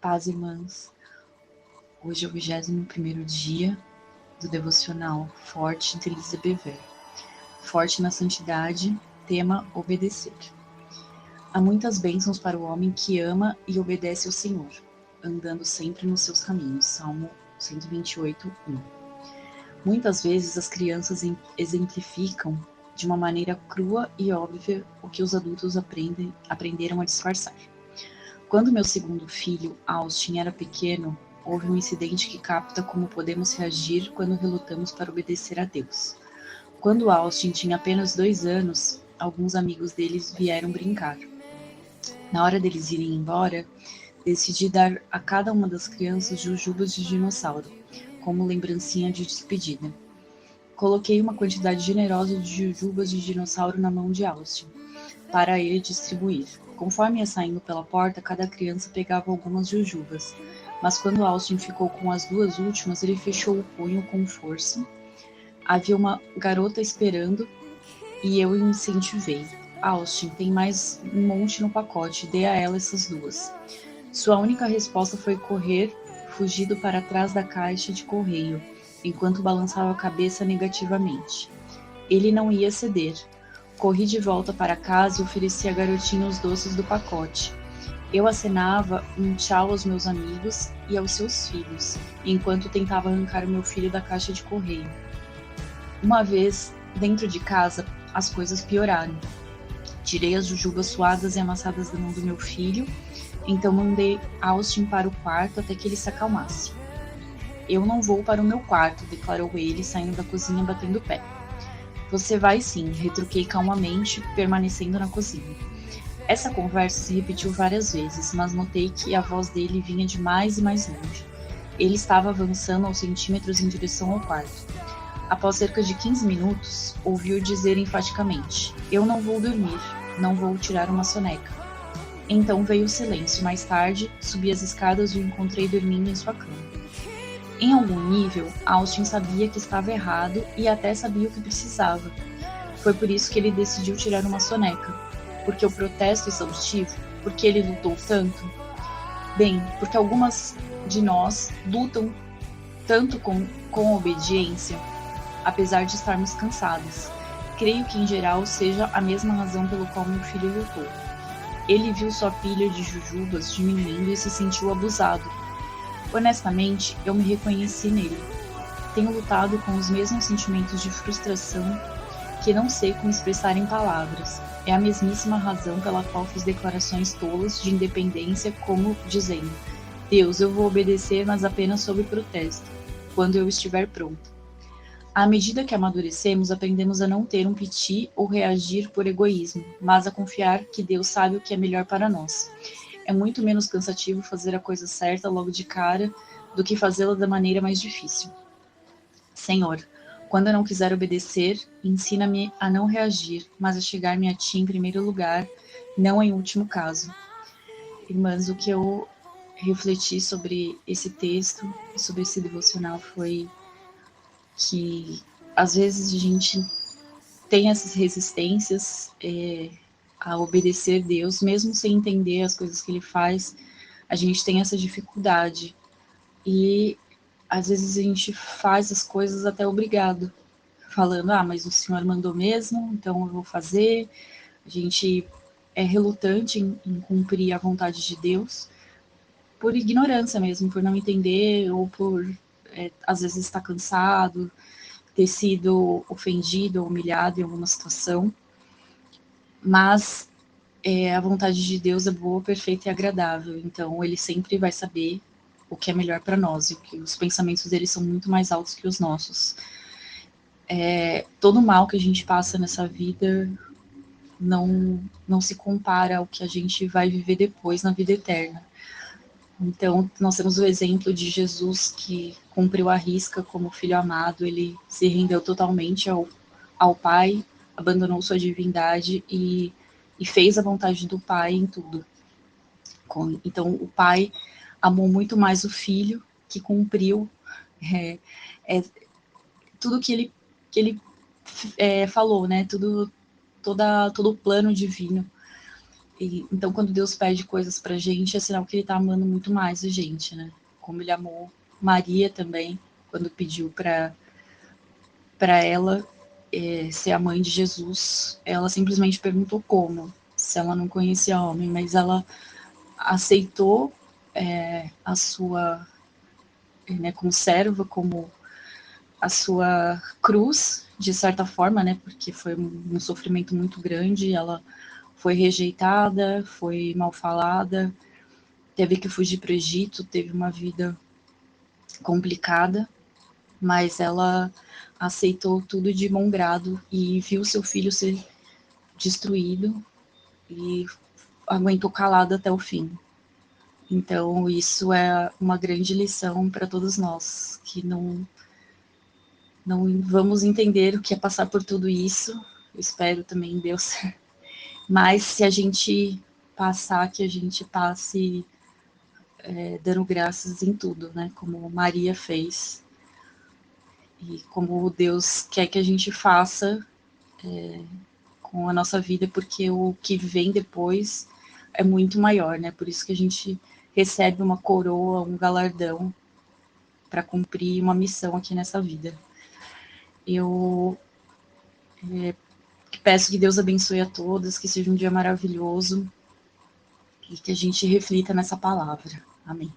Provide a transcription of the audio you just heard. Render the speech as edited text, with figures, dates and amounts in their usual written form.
Paz, irmãs. Hoje é o 21º dia do devocional Forte de Elisa Bever. Forte na santidade, tema obedecer. Há muitas bênçãos para o homem que ama e obedece ao Senhor, andando sempre nos seus caminhos. Salmo 128, 1. Muitas vezes as crianças exemplificam de uma maneira crua e óbvia o que os adultos aprenderam a disfarçar. Quando meu segundo filho, Austin, era pequeno, houve um incidente que capta como podemos reagir quando relutamos para obedecer a Deus. Quando Austin tinha apenas 2 anos, alguns amigos deles vieram brincar. Na hora deles irem embora, decidi dar a cada uma das crianças jujubas de dinossauro, como lembrancinha de despedida. Coloquei uma quantidade generosa de jujubas de dinossauro na mão de Austin, para ele distribuir. Conforme ia saindo pela porta, cada criança pegava algumas jujubas, mas quando Austin ficou com as 2 últimas, ele fechou o punho com força. Havia uma garota esperando e eu incentivei. Austin, tem mais um monte no pacote, dê a ela essas 2. Sua única resposta foi correr, fugido para trás da caixa de correio, enquanto balançava a cabeça negativamente. Ele não ia ceder. Corri de volta para casa e ofereci à garotinha os doces do pacote. Eu acenava um tchau aos meus amigos e aos seus filhos, enquanto tentava arrancar o meu filho da caixa de correio. Uma vez, dentro de casa, as coisas pioraram. Tirei as jujubas suadas e amassadas da mão do meu filho, então mandei Austin para o quarto até que ele se acalmasse. Eu não vou para o meu quarto, declarou ele, saindo da cozinha batendo o pé. Você vai sim, retruquei calmamente, permanecendo na cozinha. Essa conversa se repetiu várias vezes, mas notei que a voz dele vinha de mais e mais longe. Ele estava avançando aos centímetros em direção ao quarto. Após cerca de 15 minutos, ouvi-o dizer enfaticamente: Eu não vou dormir, não vou tirar uma soneca. Então veio o silêncio. Mais tarde, subi as escadas e o encontrei dormindo em sua cama. Em algum nível, Austin sabia que estava errado e até sabia o que precisava. Foi por isso que ele decidiu tirar uma soneca. Porque o protesto exaustivo? Porque ele lutou tanto? Bem, porque algumas de nós lutam tanto com obediência, apesar de estarmos cansados. Creio que em geral seja a mesma razão pelo qual meu filho lutou. Ele viu sua pilha de jujubas diminuindo e se sentiu abusado. Honestamente, eu me reconheci nele. Tenho lutado com os mesmos sentimentos de frustração que não sei como expressar em palavras. É a mesmíssima razão pela qual fiz declarações tolas de independência, como dizendo: Deus, eu vou obedecer, mas apenas sob protesto, quando eu estiver pronto. À medida que amadurecemos, aprendemos a não ter um piti ou reagir por egoísmo, mas a confiar que Deus sabe o que é melhor para nós. É muito menos cansativo fazer a coisa certa logo de cara do que fazê-la da maneira mais difícil. Senhor, quando eu não quiser obedecer, ensina-me a não reagir, mas a chegar-me a Ti em primeiro lugar, não em último caso. Irmãs, o que eu refleti sobre esse texto, sobre esse devocional, foi que às vezes a gente tem essas resistências a obedecer Deus, mesmo sem entender as coisas que Ele faz, a gente tem essa dificuldade. E às vezes a gente faz as coisas até obrigado, falando: mas o Senhor mandou mesmo, então eu vou fazer. A gente é relutante em cumprir a vontade de Deus por ignorância mesmo, por não entender, ou por às vezes estar cansado, ter sido ofendido ou humilhado em alguma situação. Mas a vontade de Deus é boa, perfeita e agradável, então Ele sempre vai saber o que é melhor para nós, e que os pensamentos dele são muito mais altos que os nossos. Todo mal que a gente passa nessa vida não se compara ao que a gente vai viver depois na vida eterna. Então, nós temos o exemplo de Jesus, que cumpriu a risca como filho amado, ele se rendeu totalmente ao Pai, abandonou sua divindade e fez a vontade do Pai em tudo. Então, o Pai amou muito mais o Filho, que cumpriu tudo que ele falou, né? Todo o plano divino. Então, quando Deus pede coisas pra gente, é sinal que ele tá amando muito mais a gente, né? Como ele amou Maria também, quando pediu para ela ser a mãe de Jesus. Ela simplesmente perguntou como, se ela não conhecia homem, mas ela aceitou a sua conserva como a sua cruz, de certa forma, né? Porque foi um sofrimento muito grande. Ela foi rejeitada, foi mal falada, teve que fugir para o Egito, teve uma vida complicada, mas ela aceitou tudo de bom grado e viu seu filho ser destruído e aguentou calada até o fim. Então, isso é uma grande lição para todos nós, que não vamos entender o que é passar por tudo isso. Eu espero também, Deus. Mas se a gente passar, que a gente passe dando graças em tudo, né? Como Maria fez. E como Deus quer que a gente faça com a nossa vida, porque o que vem depois é muito maior, né? Por isso que a gente recebe uma coroa, um galardão para cumprir uma missão aqui nessa vida. Eu peço que Deus abençoe a todos, que seja um dia maravilhoso e que a gente reflita nessa palavra. Amém.